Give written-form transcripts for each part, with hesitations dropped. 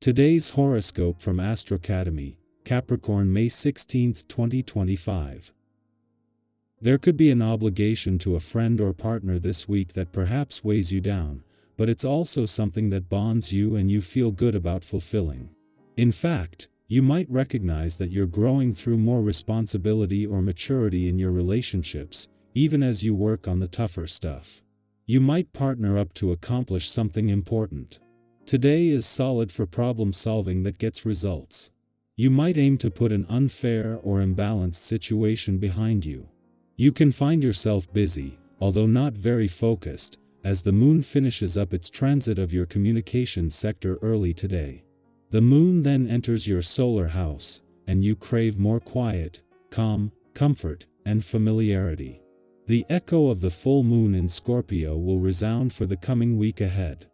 Today's horoscope from Academy, Capricorn, May 16, 2025. There could be an obligation to a friend or partner this week that perhaps weighs you down, but it's also something that bonds you and you feel good about fulfilling. In fact, you might recognize that you're growing through more responsibility or maturity in your relationships, even as you work on the tougher stuff. You might partner up to accomplish something important. Today is solid for problem solving that gets results. You might aim to put an unfair or imbalanced situation behind you. You can find yourself busy, although not very focused, as the moon finishes up its transit of your communications sector early today. The moon then enters your solar house, and you crave more quiet, calm, comfort, and familiarity. The echo of the full moon in Scorpio will resound for the coming week ahead.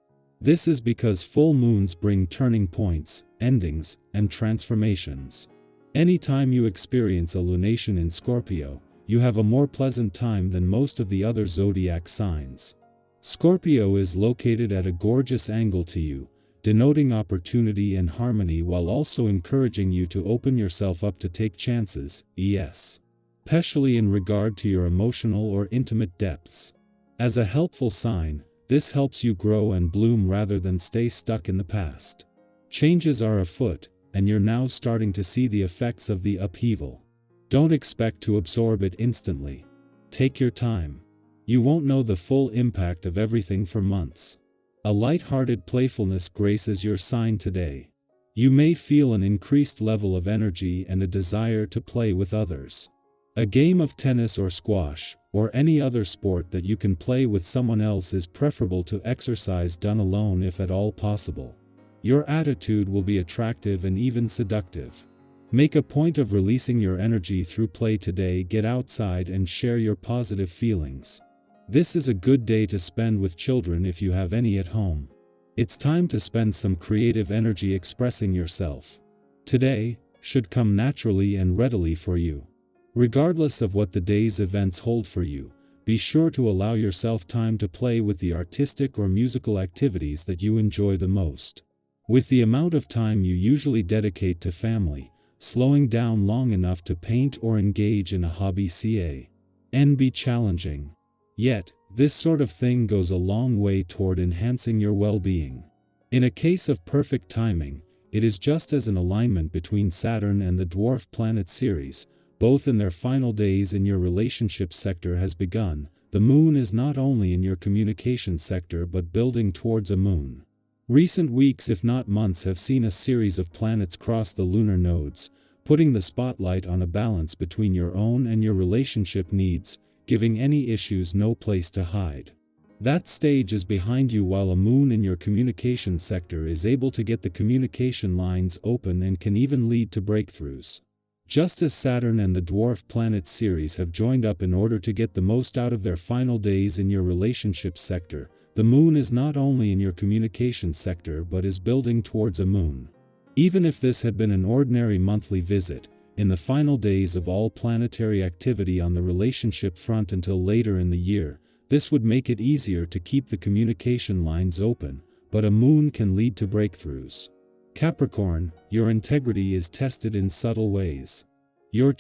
This is because full moons bring turning points, endings, and transformations. Anytime you experience a lunation in Scorpio, you have a more pleasant time than most of the other zodiac signs. Scorpio is located at a gorgeous angle to you, denoting opportunity and harmony while also encouraging you to open yourself up to take chances, especially in regard to your emotional or intimate depths. As a helpful sign, this helps you grow and bloom rather than stay stuck in the past. Changes are afoot, and you're now starting to see the effects of the upheaval. Don't expect to absorb it instantly. Take your time. You won't know the full impact of everything for months. A light-hearted playfulness graces your sign today. You may feel an increased level of energy and a desire to play with others. A game of tennis or squash, or any other sport that you can play with someone else is preferable to exercise done alone if at all possible. Your attitude will be attractive and even seductive. Make a point of releasing your energy through play today. Get outside and share your positive feelings. This is a good day to spend with children if you have any at home. It's time to spend some creative energy expressing yourself. Today should come naturally and readily for you. Regardless of what the day's events hold for you, be sure to allow yourself time to play with the artistic or musical activities that you enjoy the most. With the amount of time you usually dedicate to family, slowing down long enough to paint or engage in a hobby can be challenging. Yet, this sort of thing goes a long way toward enhancing your well-being. In a case of perfect timing, it is just as an alignment between Saturn and the dwarf planet Ceres, both in their final days in your relationship sector, has begun. The moon is not only in your communication sector but building towards a moon. Recent weeks, if not months, have seen a series of planets cross the lunar nodes, putting the spotlight on a balance between your own and your relationship needs, giving any issues no place to hide. That stage is behind you while a moon in your communication sector is able to get the communication lines open and can even lead to breakthroughs. Just as Saturn and the dwarf planet Ceres have joined up in order to get the most out of their final days in your relationship sector, the moon is not only in your communication sector but is building towards a moon. Even if this had been an ordinary monthly visit, in the final days of all planetary activity on the relationship front until later in the year, this would make it easier to keep the communication lines open, but a moon can lead to breakthroughs. Capricorn, your integrity is tested in subtle ways. Your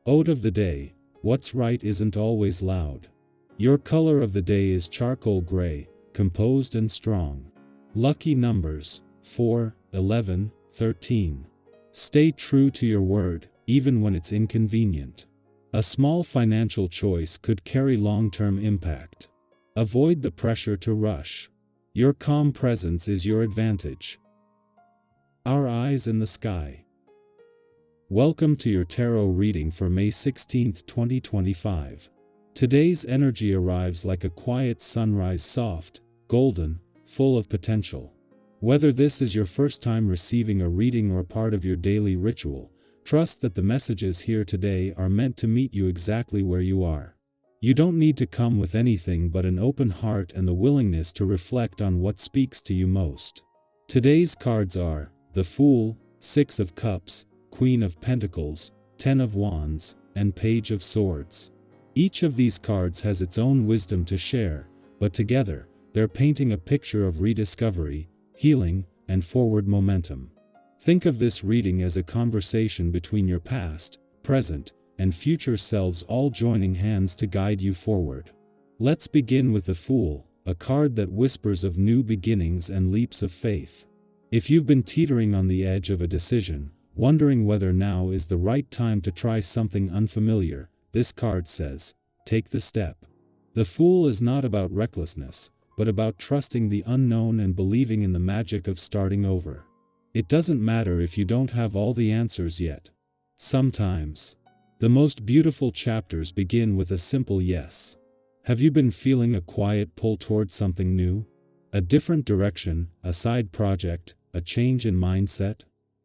ode of the day: what's right isn't always loud. Your color of the day is charcoal gray, composed and strong. Lucky numbers: 4, 11, 13. Stay true to your word, even when it's inconvenient. A small financial choice could carry long-term impact. Avoid the pressure to rush. Your calm presence is your advantage. Our eyes in the sky. Welcome to your tarot reading for May 16, 2025. Today's energy arrives like a quiet sunrise, soft, golden, full of potential. Whether this is your first time receiving a reading or part of your daily ritual, trust that the messages here today are meant to meet you exactly where you are. You don't need to come with anything but an open heart and the willingness to reflect on what speaks to you most. Today's cards are the Fool, 6 of Cups, Queen of Pentacles, 10 of Wands, and Page of Swords. Each of these cards has its own wisdom to share, but together, they're painting a picture of rediscovery, healing, and forward momentum. Think of this reading as a conversation between your past, present, and future selves all joining hands to guide you forward. Let's begin with the Fool, a card that whispers of new beginnings and leaps of faith. If you've been teetering on the edge of a decision, wondering whether now is the right time to try something unfamiliar, this card says, take the step. The Fool is not about recklessness, but about trusting the unknown and believing in the magic of starting over. It doesn't matter if you don't have all the answers yet. Sometimes, the most beautiful chapters begin with a simple yes. Have you been feeling a quiet pull toward something new? A different direction, a side project, a change in mindset?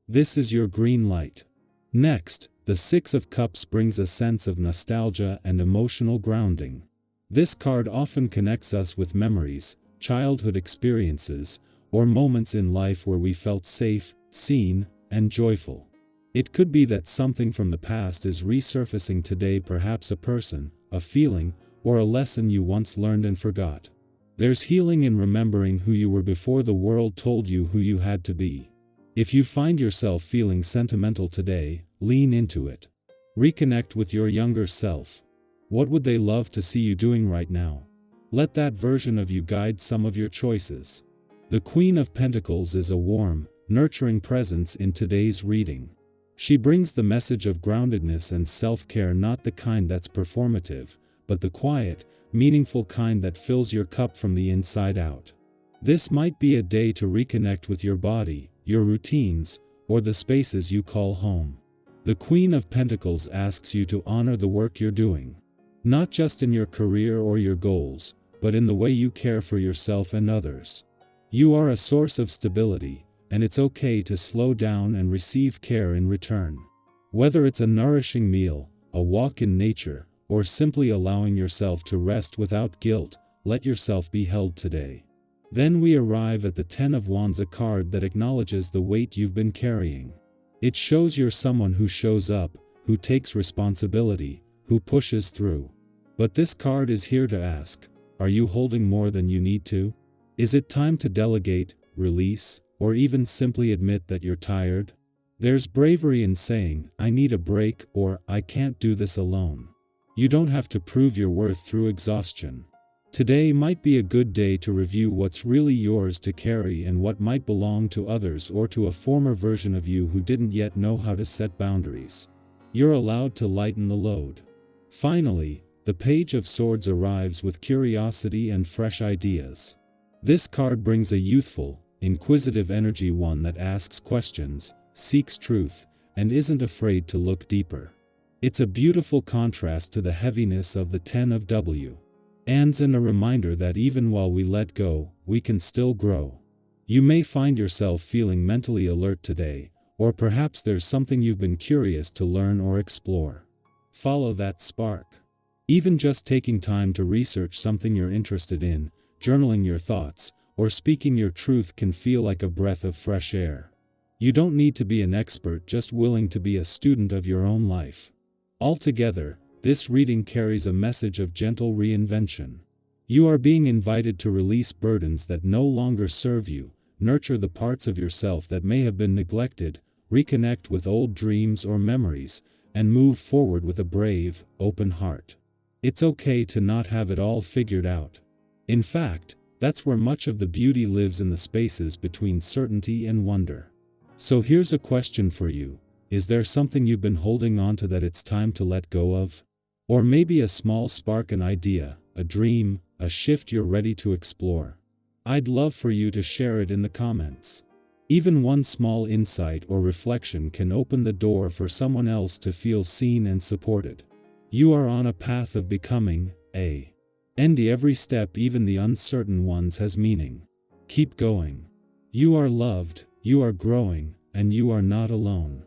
This is your green light. Next, the Six of Cups brings a sense of nostalgia and emotional grounding. This card often connects us with memories, childhood experiences, or moments in life where we felt safe, seen, and joyful. It could be that something from the past is resurfacing today, perhaps a person, a feeling, or a lesson you once learned and forgot. There's healing in remembering who you were before the world told you who you had to be. If you find yourself feeling sentimental today, lean into it. Reconnect with your younger self. What would they love to see you doing right now? Let that version of you guide some of your choices. The Queen of Pentacles is a warm, nurturing presence in today's reading. She brings the message of groundedness and self-care, not the kind that's performative, but the quiet, meaningful kind that fills your cup from the inside out. This might be a day to reconnect with your body, your routines, or the spaces you call home. The Queen of Pentacles asks you to honor the work you're doing. Not just in your career or your goals, but in the way you care for yourself and others. You are a source of stability, and it's okay to slow down and receive care in return. Whether it's a nourishing meal, a walk in nature, or simply allowing yourself to rest without guilt, let yourself be held today. Then we arrive at the Ten of Wands, a card that acknowledges the weight you've been carrying. It shows you're someone who shows up, who takes responsibility, who pushes through. But this card is here to ask, are you holding more than you need to? Is it time to delegate, release, or even simply admit that you're tired? There's bravery in saying, I need a break, or I can't do this alone. You don't have to prove your worth through exhaustion. Today might be a good day to review what's really yours to carry and what might belong to others or to a former version of you who didn't yet know how to set boundaries. You're allowed to lighten the load. Finally, the Page of Swords arrives with curiosity and fresh ideas. This card brings a youthful, inquisitive energy, one that asks questions, seeks truth, and isn't afraid to look deeper. It's a beautiful contrast to the heaviness of the Ten of Wands and a reminder that even while we let go, we can still grow. You may find yourself feeling mentally alert today, or perhaps there's something you've been curious to learn or explore. Follow that spark. Even just taking time to research something you're interested in, journaling your thoughts, or speaking your truth can feel like a breath of fresh air. You don't need to be an expert, just willing to be a student of your own life. Altogether, this reading carries a message of gentle reinvention. You are being invited to release burdens that no longer serve you, nurture the parts of yourself that may have been neglected, reconnect with old dreams or memories, and move forward with a brave, open heart. It's okay to not have it all figured out. In fact, that's where much of the beauty lives, in the spaces between certainty and wonder. So here's a question for you. Is there something you've been holding on to that it's time to let go of? Or maybe a small spark, an idea, a dream, a shift you're ready to explore? I'd love for you to share it in the comments. Even one small insight or reflection can open the door for someone else to feel seen and supported. You are on a path of becoming, and every step, even the uncertain ones, has meaning. Keep going. You are loved, you are growing, and you are not alone.